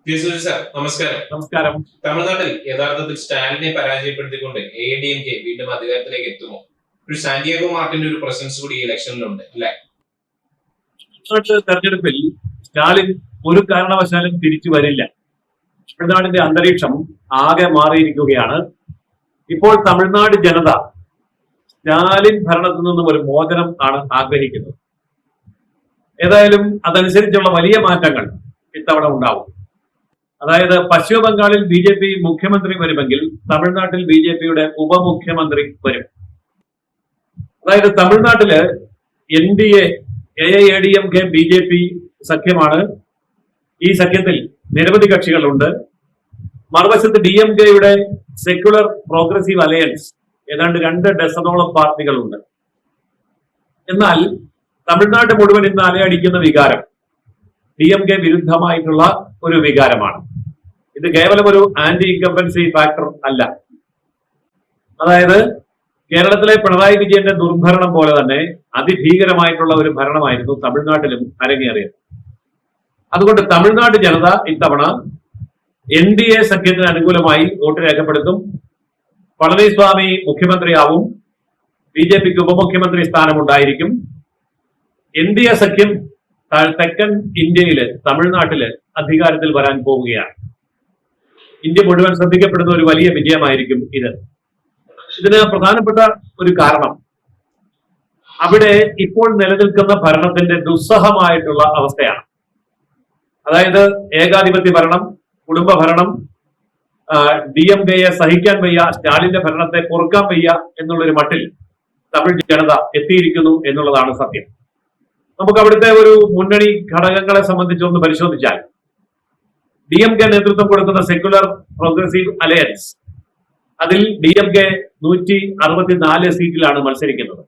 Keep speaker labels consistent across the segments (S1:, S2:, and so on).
S1: Sir നമസ്കാരം.
S2: നമസ്കാരം.
S1: തമിഴ്നാട്ടിൽ യഥാർത്ഥത്തിൽ സ്റ്റാലിനെ പരാജയപ്പെടുത്തിക്കൊണ്ട് AIADMK വീണ്ടും അധികാരത്തിലേക്ക് എത്തുമോ? ഒരു സാന്റിയാഗോ മാർട്ടിന്റെ ഒരു പ്രസൻസ് കൂടി ഈ ഇലക്ഷനിലുണ്ട് അല്ലെ?
S2: തെരഞ്ഞെടുപ്പിൽ സ്റ്റാലിൻ ഒരു കാരണവശാലും തിരിച്ചു വരില്ല. തമിഴ്നാടിന്റെ അന്തരീക്ഷം ആകെ മാറിയിരിക്കുകയാണ്. ഇപ്പോൾ തമിഴ്നാട് ജനത സ്റ്റാലിൻ ഭരണത്തിൽ നിന്നും ഒരു മോചനം ആണ് ആഗ്രഹിക്കുന്നത്. ഏതായാലും അതനുസരിച്ചുള്ള വലിയ മാറ്റങ്ങൾ ഇത്തവണ ഉണ്ടാവും. അതായത് പശ്ചിമ ബംഗാളിൽ BJP മുഖ്യമന്ത്രി വരുമെങ്കിൽ തമിഴ്നാട്ടിൽ BJPയുടെ ഉപമുഖ്യമന്ത്രി വരും. അതായത് തമിഴ്നാട്ടില് NDA AIADMK BJP സഖ്യമാണ്. ഈ സഖ്യത്തിൽ നിരവധി കക്ഷികളുണ്ട്. മറുവശത്ത് DMKയുടെ സെക്യുലർ പ്രോഗ്രസീവ് അലയൻസ് ഏതാണ്ട് 2 ഡസനോളം പാർട്ടികളുണ്ട്. എന്നാൽ തമിഴ്നാട് മുഴുവൻ ഇന്ന് അലയടിക്കുന്ന വികാരം DMK വിരുദ്ധമായിട്ടുള്ള ഒരു വികാരമാണ്. ഇത് കേവലം ഒരു ആന്റി ഇൻകംബൻസി ഫാക്ടർ അല്ല. അതായത് കേരളത്തിലെ പിണറായി വിജയന്റെ ദുർഭരണം പോലെ തന്നെ അതിഭീകരമായിട്ടുള്ള ഒരു ഭരണമായിരുന്നു തമിഴ്നാട്ടിലും അരങ്ങേറിയത്. അതുകൊണ്ട് തമിഴ്നാട് ജനത ഇത്തവണ NDA സഖ്യത്തിന് അനുകൂലമായി വോട്ട് രേഖപ്പെടുത്തും. പളനിസ്വാമി മുഖ്യമന്ത്രിയാവും. BJPക്ക് ഉപമുഖ്യമന്ത്രി സ്ഥാനമുണ്ടായിരിക്കും. NDA സഖ്യം തെക്കൻ ഇന്ത്യയില് തമിഴ്നാട്ടില് അധികാരത്തിൽ വരാൻ പോവുകയാണ്. ഇന്ത്യ മുഴുവൻ ശ്രദ്ധിക്കപ്പെടുന്ന ഒരു വലിയ വിജയമായിരിക്കും ഇത്. ഇതിന് പ്രധാനപ്പെട്ട ഒരു കാരണം അവിടെ ഇപ്പോൾ നിലനിൽക്കുന്ന ഭരണത്തിന്റെ ദുസ്സഹമായിട്ടുള്ള അവസ്ഥയാണ്. അതായത് ഏകാധിപത്യ ഭരണം, കുടുംബ ഭരണം, DMKയെ സഹിക്കാൻ വയ്യ, സ്റ്റാലിന്റെ ഭരണത്തെ പൊറുക്കാൻ വയ്യ എന്നുള്ളൊരു മട്ടിൽ തമിഴ് ജനത എത്തിയിരിക്കുന്നു എന്നുള്ളതാണ് സത്യം. നമുക്ക് അവിടുത്തെ ഒരു മുന്നണി ഘടകങ്ങളെ സംബന്ധിച്ച് ഒന്ന് പരിശോധിച്ചാൽ DMK നേതൃത്വം കൊടുക്കുന്ന സെക്യുലർ പ്രോഗ്രസീവ് അലയൻസ്, അതിൽ DMK 164 സീറ്റിലാണ് മത്സരിക്കുന്നത്.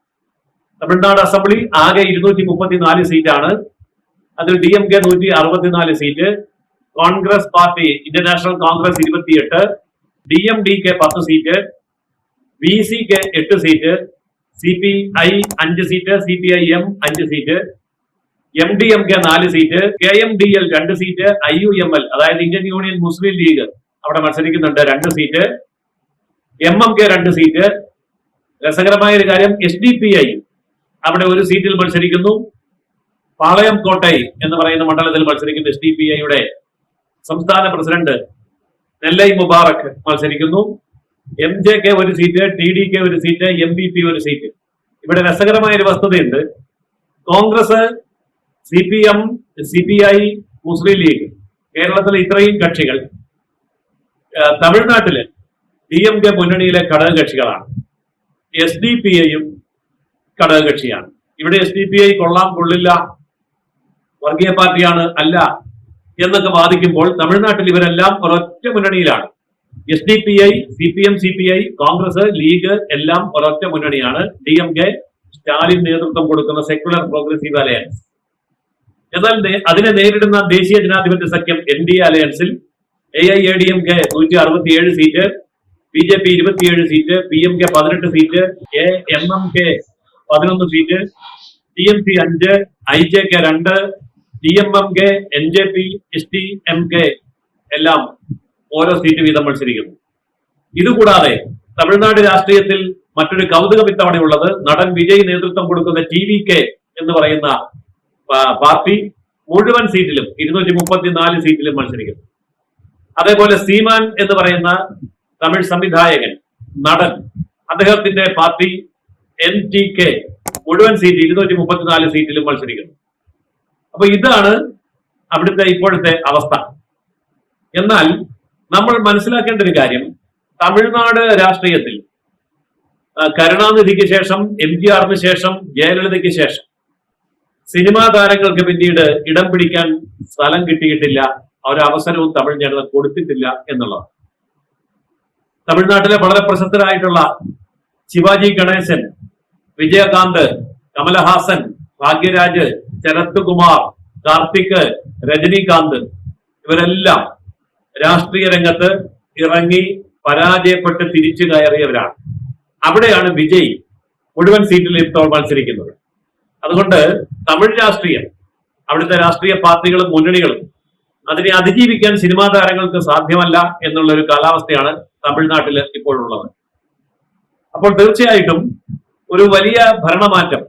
S2: തമിഴ്നാട് അസംബ്ലി ആകെ 234 സീറ്റാണ്. അതിൽ DMK 164 seat, Congress party international Congress 28, DMDK 10 seat, VCK 8 seat, CPI 5 seat, CPIM 5 seat, MDMK 4 seat, KMDL 2 seat, IUML അതായത് ഇന്ത്യൻ യൂണിയൻ മുസ്ലിം ലീഗ് അവിടെ മത്സരിക്കുന്നുണ്ട് 2 സീറ്റ്, MMK 2 സീറ്റ്. രസകരമായ ഒരു കാര്യം, SDPI അവിടെ 1 സീറ്റിൽ മത്സരിക്കുന്നു. പാളയം കോട്ടൈ എന്ന് പറയുന്ന മണ്ഡലത്തിൽ മത്സരിക്കുന്ന SDPIയുടെ സംസ്ഥാന പ്രസിഡന്റ് നെല്ലൈ മുബാറക് മത്സരിക്കുന്നു. MJK 1 seat, TDK 1 seat, MVP 1 seat. ഇവിടെ രസകരമായ ഒരു വസ്തുതയുണ്ട്. കോൺഗ്രസ്, CPM, CPI, മുസ്ലിം ലീഗ്, കേരളത്തിലെ ഇത്രയും കക്ഷികൾ തമിഴ്നാട്ടില് DMK മുന്നണിയിലെ ഘടകകക്ഷികളാണ്. SDPIയും ഘടകകക്ഷിയാണ്. ഇവിടെ SDPI കൊള്ളാം കൊള്ളില്ല, വർഗീയ പാർട്ടിയാണ്, അല്ല എന്നൊക്കെ വാദിക്കുമ്പോൾ തമിഴ്നാട്ടിൽ ഇവരെല്ലാം ഒരൊറ്റ മുന്നണിയിലാണ്. SDPI, CPM, CPI, Congress, league എല്ലാം ഒരൊറ്റ മുന്നണിയാണ്. DMK സ്റ്റാലിൻ നേതൃത്വം കൊടുക്കുന്ന സെക്യുലർ പ്രോഗ്രസീവ് അലയൻസ്. എന്നാൽ അതിനെ നേരിടുന്ന ദേശീയ ജനാധിപത്യ സഖ്യം NDA അലയൻസിൽ AIADMK 167 seat, BJP 27 seat, PMK 18 seat, MMK 11 seat, TMC 5, IJK 2, TMMK, NJP, STMK എല്ലാം ഓരോ സീറ്റ് വീതം മത്സരിക്കുന്നു. ഇതുകൂടാതെ തമിഴ്നാട് രാഷ്ട്രീയത്തിൽ മറ്റൊരു കൗതുകം ഇത്തവണയുള്ളത് നടൻ വിജയ് നേതൃത്വം കൊടുക്കുന്ന TVK എന്ന് പറയുന്ന പാർട്ടി മുഴുവൻ സീറ്റിലും 234 സീറ്റിലും മത്സരിക്കുന്നു. അതേപോലെ സീമാൻ എന്ന് പറയുന്ന തമിഴ് സംവിധായകൻ, നടൻ, അദ്ദേഹത്തിന്റെ പാർട്ടി NTK മുഴുവൻ സീറ്റ് 234 സീറ്റിലും മത്സരിക്കുന്നു. അപ്പൊ ഇതാണ് അവിടുത്തെ ഇപ്പോഴത്തെ അവസ്ഥ. എന്നാൽ നമ്മൾ മനസ്സിലാക്കേണ്ട ഒരു കാര്യം, തമിഴ്നാട് രാഷ്ട്രീയത്തിൽ കരുണാനിധിക്ക് ശേഷം, MGRന് ശേഷം, ജയലളിതയ്ക്ക് ശേഷം സിനിമാ താരങ്ങൾക്ക് പിന്നീട് ഇടം പിടിക്കാൻ സ്ഥലം കിട്ടിയിട്ടില്ല, ഒരവസരവും തമിഴ് ജനത കൊടുത്തിട്ടില്ല എന്നുള്ളതാണ്. തമിഴ്നാട്ടിലെ വളരെ പ്രശസ്തരായിട്ടുള്ള ശിവാജി ഗണേശൻ, വിജയകാന്ത്, കമലഹാസൻ, ഭാഗ്യരാജ്, ശരത് കുമാർ, കാർത്തിക്, രജനീകാന്ത് ഇവരെല്ലാം രാഷ്ട്രീയ രംഗത്ത് ഇറങ്ങി പരാജയപ്പെട്ട് തിരിച്ചു കയറിയവരാണ്. അവിടെയാണ് വിജയ് മുഴുവൻ സീറ്റിൽ ഇപ്പോൾ മത്സരിക്കുന്നത്. അതുകൊണ്ട് തമിഴ് രാഷ്ട്രീയം, അവിടുത്തെ രാഷ്ട്രീയ പാർട്ടികളും മുന്നണികളും അതിനെ അതിജീവിക്കാൻ സിനിമാ താരങ്ങൾക്ക് സാധ്യമല്ല എന്നുള്ള ഒരു കാലാവസ്ഥയാണ് തമിഴ്നാട്ടിൽ ഇപ്പോഴുള്ളത്. അപ്പോൾ തീർച്ചയായിട്ടും ഒരു വലിയ ഭരണമാറ്റം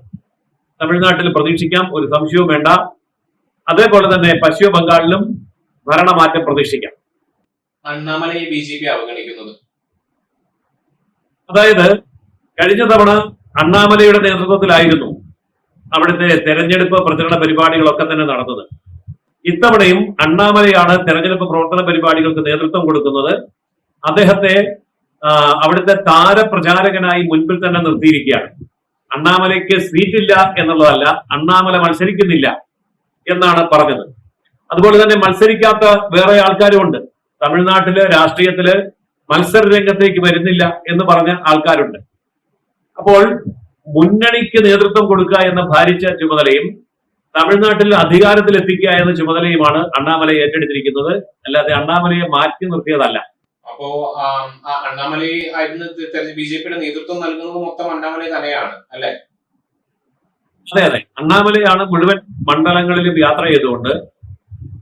S2: തമിഴ്നാട്ടിൽ പ്രതീക്ഷിക്കാം, ഒരു സംശയവും വേണ്ട. അതേപോലെ തന്നെ പശ്ചിമ ബംഗാളിലും ഭരണമാറ്റം പ്രതീക്ഷിക്കാം.
S1: അണ്ണാമലയെ BJP അവഗണിക്കുന്നത്,
S2: അതായത് കഴിഞ്ഞ തവണ അണ്ണാമലയുടെ നേതൃത്വത്തിലായിരുന്നു അവിടുത്തെ തെരഞ്ഞെടുപ്പ് പ്രചരണ പരിപാടികളൊക്കെ തന്നെ നടന്നത്. ഇത്തവണയും അണ്ണാമലയാണ് തെരഞ്ഞെടുപ്പ് പ്രവർത്തന പരിപാടികൾക്ക് നേതൃത്വം കൊടുക്കുന്നത്. അദ്ദേഹത്തെ അവിടുത്തെ താരപ്രചാരകനായി മുൻപിൽ തന്നെ നിർത്തിയിരിക്കുകയാണ്. അണ്ണാമലയ്ക്ക് സീറ്റില്ല എന്നുള്ളതല്ല, അണ്ണാമല മത്സരിക്കുന്നില്ല എന്നാണ് പറഞ്ഞത്. അതുപോലെ തന്നെ മത്സരിക്കാത്ത വേറെ ആൾക്കാരുമുണ്ട്. തമിഴ്നാട്ടില് രാഷ്ട്രീയത്തില് മത്സര രംഗത്തേക്ക് വരുന്നില്ല എന്ന് പറഞ്ഞ ആൾക്കാരുണ്ട്. അപ്പോൾ മുന്നണിക്ക് നേതൃത്വം കൊടുക്കുക എന്ന ഭാരിച്ച ചുമതലയും തമിഴ്നാട്ടിൽ അധികാരത്തിൽ എത്തിക്കുക എന്ന ചുമതലയുമാണ് അണ്ണാമല ഏറ്റെടുത്തിരിക്കുന്നത്. അല്ലാതെ അണ്ണാമലയെ മാറ്റി നിർത്തിയതല്ല.
S1: അപ്പോ അണ്ണാമലയെ ആയിരുന്നു BJPയുടെ നേതൃത്വം നൽകുന്നത് മൊത്തം അണ്ണാമല തന്നെയാണ് അല്ലെ?
S2: അതെ അതെ, അണ്ണാമലയാണ് മുഴുവൻ മണ്ഡലങ്ങളിലും യാത്ര ചെയ്തുകൊണ്ട്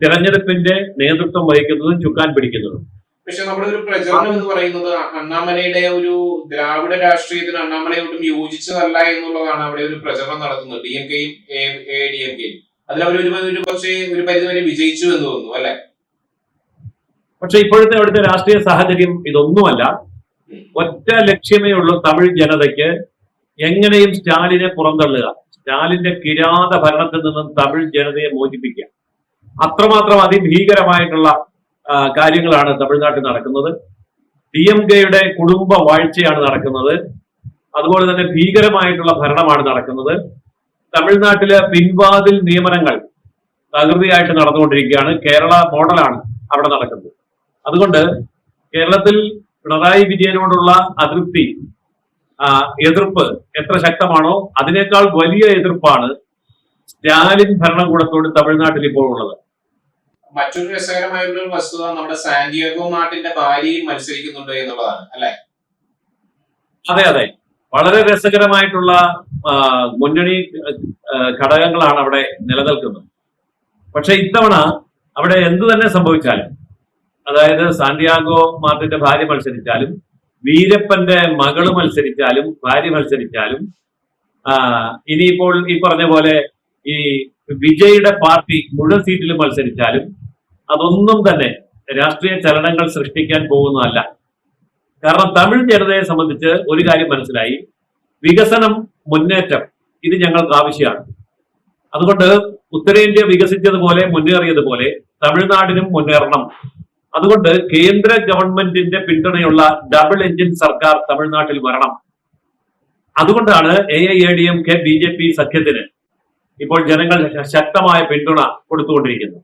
S2: തെരഞ്ഞെടുപ്പിന്റെ നേതൃത്വം വഹിക്കുന്നതും ചുക്കാൻ പിടിക്കുന്നതും.
S1: പക്ഷെ നമ്മുടെ ഒരു പ്രചരണം എന്ന് പറയുന്നത് അണ്ണാമലയുടെ ഒരു ദ്രാവിഡ രാഷ്ട്രീയത്തിന് അണ്ണാമല ഒട്ടും യോജിച്ചതല്ല എന്നുള്ളതാണ് അവിടെ ഒരു പ്രചരണം നടത്തുന്നത്. DMKയും ADMKയും അതിലവർ ഒരു പക്ഷേ ഒരു പരിധിവരെ വിജയിച്ചു എന്ന് തോന്നുന്നു അല്ലെ?
S2: പക്ഷെ ഇപ്പോഴത്തെ അവിടുത്തെ രാഷ്ട്രീയ സാഹചര്യം ഇതൊന്നുമല്ല. ഒറ്റ ലക്ഷ്യമേ ഉള്ളൂ തമിഴ് ജനതയ്ക്ക് എങ്ങനെയും സ്റ്റാലിനെ പുറന്തള്ളുക, സ്റ്റാലിന്റെ കിരാത ഭരണത്തിൽ നിന്നും തമിഴ് ജനതയെ മോചിപ്പിക്കുക. അത്രമാത്രം അതിഭീകരമായിട്ടുള്ള കാര്യങ്ങളാണ് തമിഴ്നാട്ടിൽ നടക്കുന്നത്. DMKയുടെ കുടുംബ വാഴ്ചയാണ് നടക്കുന്നത്. അതുപോലെ തന്നെ ഭീകരമായിട്ടുള്ള ഭരണമാണ് നടക്കുന്നത്. തമിഴ്നാട്ടിലെ പിൻവാതിൽ നിയമനങ്ങൾ തകൃതിയായിട്ട് നടന്നുകൊണ്ടിരിക്കുകയാണ്. കേരള മോഡലാണ് അവിടെ നടക്കുന്നത്. അതുകൊണ്ട് കേരളത്തിൽ പിണറായി വിജയനോടുള്ള അതൃപ്തി, എതിർപ്പ് എത്ര ശക്തമാണോ അതിനേക്കാൾ വലിയ എതിർപ്പാണ് സ്റ്റാലിൻ ഭരണകൂടത്തോട് തമിഴ്നാട്ടിൽ ഇപ്പോൾ ഉള്ളത്.
S1: മറ്റൊരു രസകരമായിട്ടുള്ള ഒരു വസ്തുത നമ്മുടെ സാന്റിയാഗോ മാർട്ടിന്റെ ഭാര്യയും മത്സരിക്കുന്നുണ്ട് എന്നുള്ളതാണ് അല്ലെ?
S2: അതെ അതെ, വളരെ രസകരമായിട്ടുള്ള മുന്നണി ഘടകങ്ങളാണ് അവിടെ നിലനിൽക്കുന്നത്. പക്ഷെ ഇത്തവണ അവിടെ എന്തു തന്നെ സംഭവിച്ചാലും, അതായത് സാന്റിയാഗോ മാർട്ടിന്റെ ഭാര്യ മത്സരിച്ചാലും, വീരപ്പന്റെ മകള് മത്സരിച്ചാലും, ഭാര്യ മത്സരിച്ചാലും, ഇനിയിപ്പോൾ ഈ പറഞ്ഞ പോലെ ഈ വിജയുടെ പാർട്ടി മുഴുവൻ സീറ്റിലും മത്സരിച്ചാലും അതൊന്നും തന്നെ രാഷ്ട്രീയ ചലനങ്ങൾ സൃഷ്ടിക്കാൻ പോകുന്നതല്ല. കാരണം തമിഴ് ജനതയെ സംബന്ധിച്ച് ഒരു കാര്യം മനസ്സിലായി, വികസനം, മുന്നേറ്റം ഇത് ഞങ്ങൾക്ക് ആവശ്യമാണ്. അതുകൊണ്ട് ഉത്തരേന്ത്യ വികസിച്ചതുപോലെ മുന്നേറിയതുപോലെ തമിഴ്നാടിനും മുന്നേറണം. അതുകൊണ്ട് കേന്ദ്ര ഗവൺമെന്റിന്റെ പിന്തുണയുള്ള ഡബിൾ എഞ്ചിൻ സർക്കാർ തമിഴ്നാട്ടിൽ വരണം. അതുകൊണ്ടാണ് AIADMK BJP സഖ്യത്തിന് ഇപ്പോൾ ജനങ്ങൾ ശക്തമായ പിന്തുണ കൊടുത്തുകൊണ്ടിരിക്കുന്നത്.